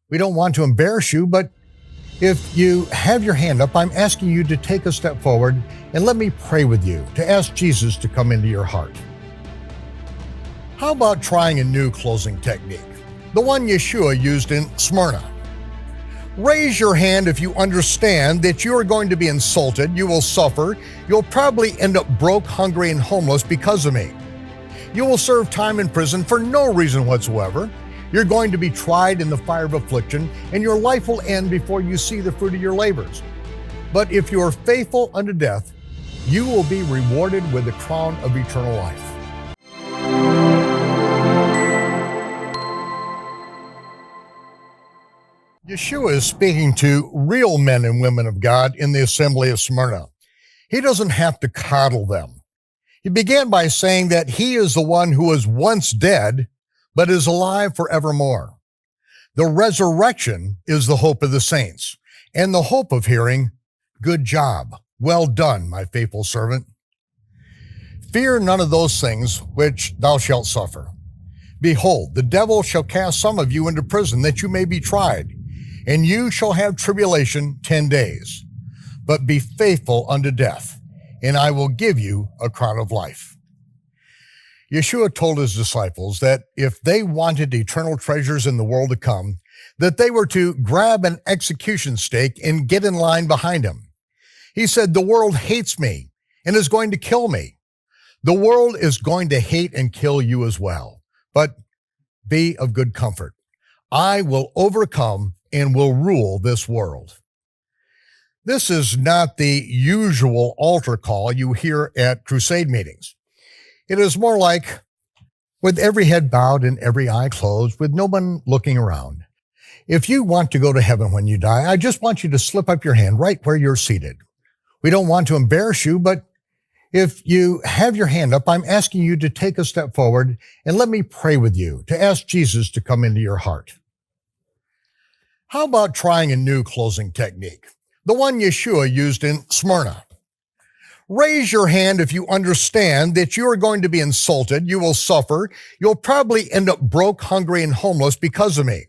We don't want to embarrass you, but if you have your hand up, I'm asking you to take a step forward and let me pray with you to ask Jesus to come into your heart. How about trying a new closing technique? The one Yeshua used in Smyrna. Raise your hand if you understand that you are going to be insulted, you will suffer, you'll probably end up broke, hungry, and homeless because of me. You will serve time in prison for no reason whatsoever. You're going to be tried in the fire of affliction, and your life will end before you see the fruit of your labors. But if you are faithful unto death, you will be rewarded with the crown of eternal life. Yeshua is speaking to real men and women of God in the assembly of Smyrna. He doesn't have to coddle them. He began by saying that he is the one who was once dead, but is alive forevermore. The resurrection is the hope of the saints, and the hope of hearing, "Good job, well done, my faithful servant." Fear none of those things which thou shalt suffer. Behold, the devil shall cast some of you into prison that you may be tried, and you shall have tribulation 10 days. But be faithful unto death, and I will give you a crown of life. Yeshua told his disciples that if they wanted eternal treasures in the world to come, that they were to grab an execution stake and get in line behind him. He said, "The world hates me and is going to kill me. The world is going to hate and kill you as well. But be of good comfort. I will overcome and will rule this world." This is not the usual altar call you hear at crusade meetings. It is more like, with every head bowed and every eye closed, with no one looking around. If you want to go to heaven when you die, I just want you to slip up your hand right where you're seated. We don't want to embarrass you, but if you have your hand up, I'm asking you to take a step forward and let me pray with you to ask Jesus to come into your heart. How about trying a new closing technique? The one Yeshua used in Smyrna. Raise your hand if you understand that you are going to be insulted, you will suffer, you'll probably end up broke, hungry, and homeless because of me.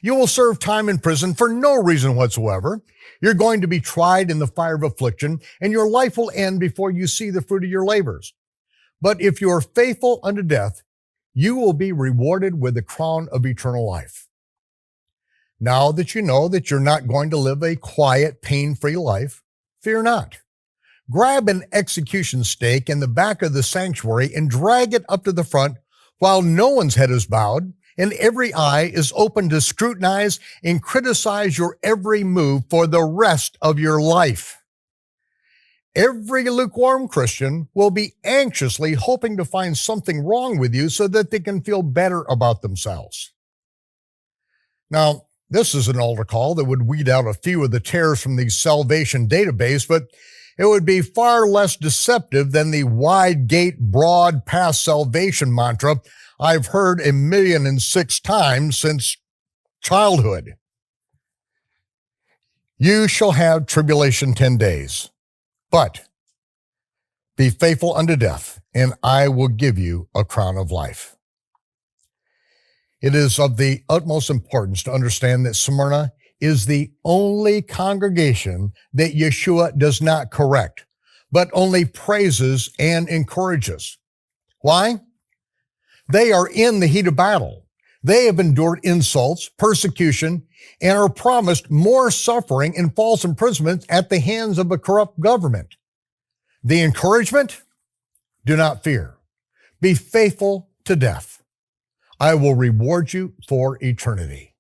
You will serve time in prison for no reason whatsoever. You're going to be tried in the fire of affliction, and your life will end before you see the fruit of your labors. But if you are faithful unto death, you will be rewarded with the crown of eternal life. Now that you know that you're not going to live a quiet, pain-free life, fear not. Grab an execution stake in the back of the sanctuary and drag it up to the front while no one's head is bowed and every eye is open to scrutinize and criticize your every move for the rest of your life. Every lukewarm Christian will be anxiously hoping to find something wrong with you so that they can feel better about themselves. Now, this is an altar call that would weed out a few of the tares from the salvation database, but it would be far less deceptive than the wide gate, broad path salvation mantra I've heard 1,000,006 times since childhood. You shall have tribulation 10 days, but be faithful unto death, and I will give you a crown of life. It is of the utmost importance to understand that Smyrna is the only congregation that Yeshua does not correct, but only praises and encourages. Why? They are in the heat of battle. They have endured insults, persecution, and are promised more suffering and false imprisonment at the hands of a corrupt government. The encouragement? Do not fear. Be faithful to death. I will reward you for eternity.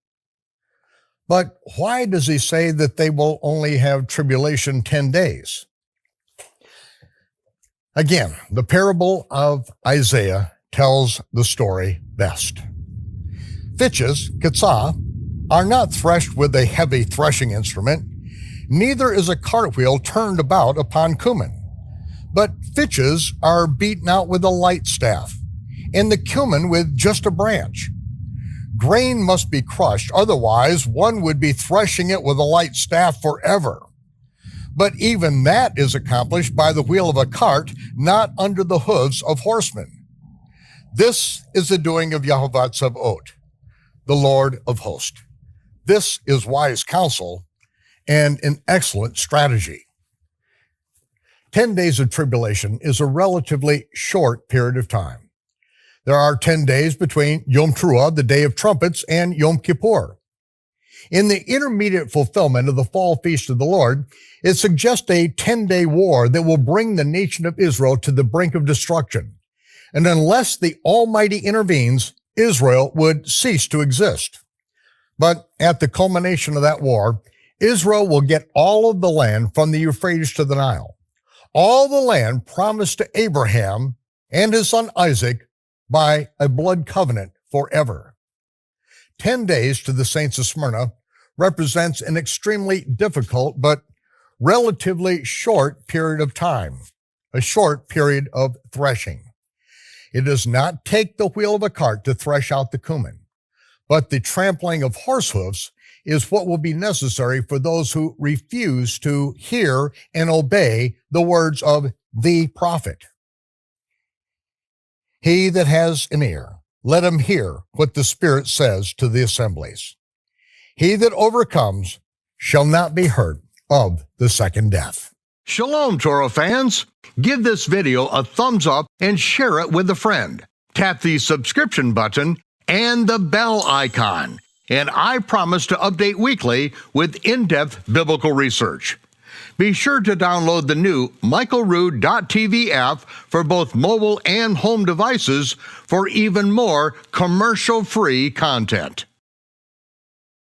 But why does he say that they will only have tribulation 10 days? Again, the parable of Isaiah tells the story best. Fitches, kitzah, are not threshed with a heavy threshing instrument, neither is a cartwheel turned about upon cumin. But fitches are beaten out with a light staff, and the cumin with just a branch. Grain must be crushed, otherwise one would be threshing it with a light staff forever. But even that is accomplished by the wheel of a cart, not under the hooves of horsemen. This is the doing of Yehovah Tzavot, the Lord of hosts. This is wise counsel and an excellent strategy. 10 days of tribulation is a relatively short period of time. There are 10 days between Yom Teruah, the Day of Trumpets, and Yom Kippur. In the intermediate fulfillment of the fall feast of the Lord, it suggests a 10-day war that will bring the nation of Israel to the brink of destruction. And unless the Almighty intervenes, Israel would cease to exist. But at the culmination of that war, Israel will get all of the land from the Euphrates to the Nile. All the land promised to Abraham and his son Isaac by a blood covenant forever. 10 days to the saints of Smyrna represents an extremely difficult but relatively short period of time, a short period of threshing. It does not take the wheel of a cart to thresh out the cumin, but the trampling of horse hoofs is what will be necessary for those who refuse to hear and obey the words of the prophet. He that has an ear, let him hear what the Spirit says to the assemblies. He that overcomes shall not be hurt of the second death. Shalom, Torah fans. Give this video a thumbs up and share it with a friend. Tap the subscription button and the bell icon, and I promise to update weekly with in-depth biblical research. Be sure to download the new michaelrood.tv app for both mobile and home devices for even more commercial-free content.